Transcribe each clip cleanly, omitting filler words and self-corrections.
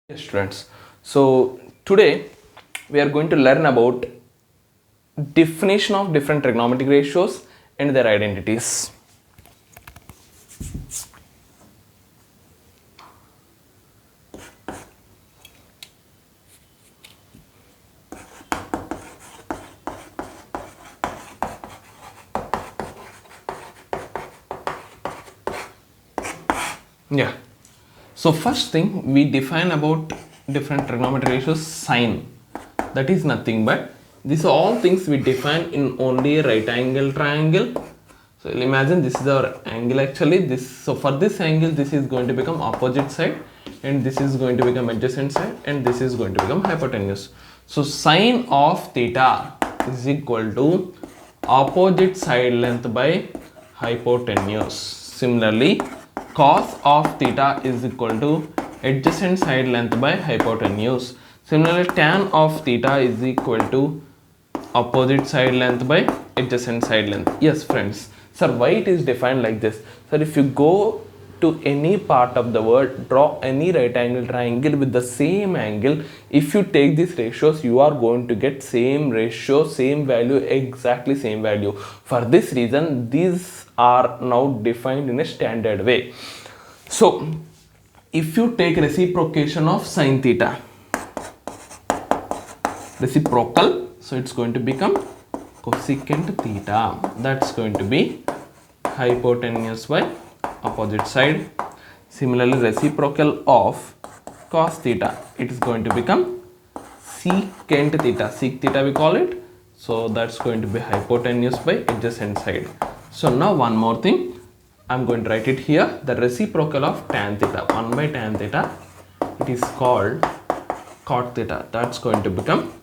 Yes, students. So today we are going to learn about definition of different trigonometric ratios and their identities. Yeah. So first thing we define about different trigonometric ratios, sine. That is nothing but these are all things we define in only a right angle triangle. So imagine this is our angle actually. So for this angle this is going to become opposite side and this is going to become adjacent side and this is going to become hypotenuse. So sine of theta is equal to opposite side length by hypotenuse. Similarly, cos of theta is equal to adjacent side length by hypotenuse. Similarly, tan of theta is equal to opposite side length by adjacent side length. Yes, friends. Sir, why it is defined like this? Sir, if you go to any part of the world, draw any right angle triangle with the same angle, if you take these ratios, you are going to get same ratio, same value, exactly same value. For this reason, these are now defined in a standard way. So, if you take reciprocation of sine theta, reciprocal, so it's going to become cosecant theta. That's going to be hypotenuse by opposite side. Similarly, reciprocal of cos theta, it is going to become secant theta. Sec theta we call it. So that's going to be hypotenuse by adjacent side. So now one more thing, I'm going to write it here. The reciprocal of tan theta, 1 by tan theta, it is called cot theta. That's going to become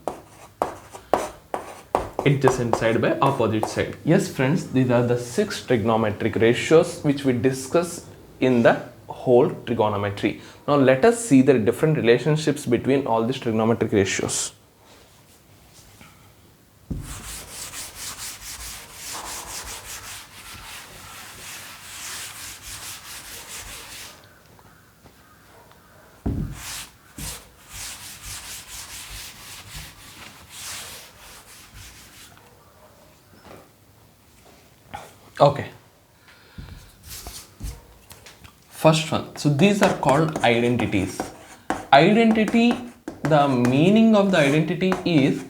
adjacent side by opposite side. Yes, friends, these are the 6 trigonometric ratios which we discuss in the whole trigonometry. Now let us see the different relationships between all these trigonometric ratios. Okay. First one. So these are called identities. Identity, the meaning of the identity is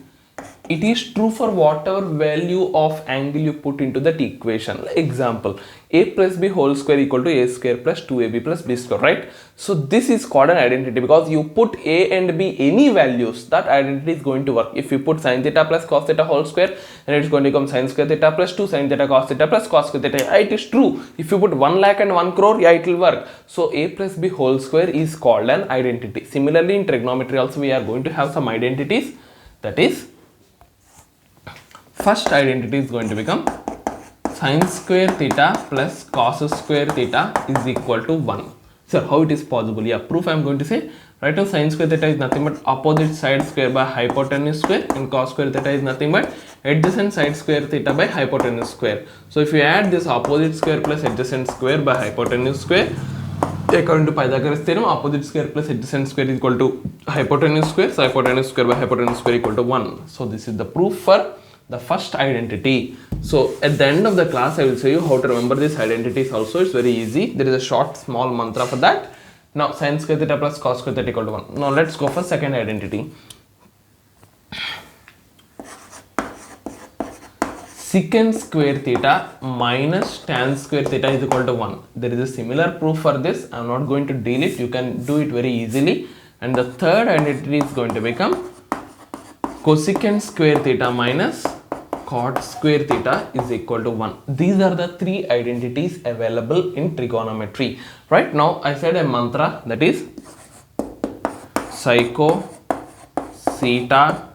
it is true for whatever value of angle you put into that equation. Example, a plus b whole square equal to a square plus 2ab plus b square, right? So this is called an identity because you put a and b any values, that identity is going to work. If you put sine theta plus cos theta whole square, then it's going to become sine square theta plus 2 sine theta cos theta plus cos square theta. It is true. If you put 1 lakh and 1 crore, yeah, it will work. So a plus b whole square is called an identity. Similarly, in trigonometry also we are going to have some identities. That is, first identity is going to become sine square theta plus cos square theta is equal to 1. So how it is possible? Yeah, proof I am going to say. Right now sine square theta is nothing but opposite side square by hypotenuse square, and cos square theta is nothing but adjacent side square theta by hypotenuse square. So if you add this opposite square plus adjacent square by hypotenuse square, according to Pythagoras theorem, opposite square plus adjacent square is equal to hypotenuse square. So hypotenuse square by hypotenuse square equal to 1. So this is the proof for the first identity. So at the end of the class I will show you how to remember these identities also. It's very easy. There is a short small mantra for that. Now sine square theta plus cos square theta equal to 1. Now let's go for second identity. Secant square theta minus tan square theta is equal to 1. There is a similar proof for this. I am not going to deal it. You can do it very easily. And the third identity is going to become cosecant square theta minus cot square theta is equal to 1. These are the 3 identities available in trigonometry. Right now I said a mantra, that is psycho theta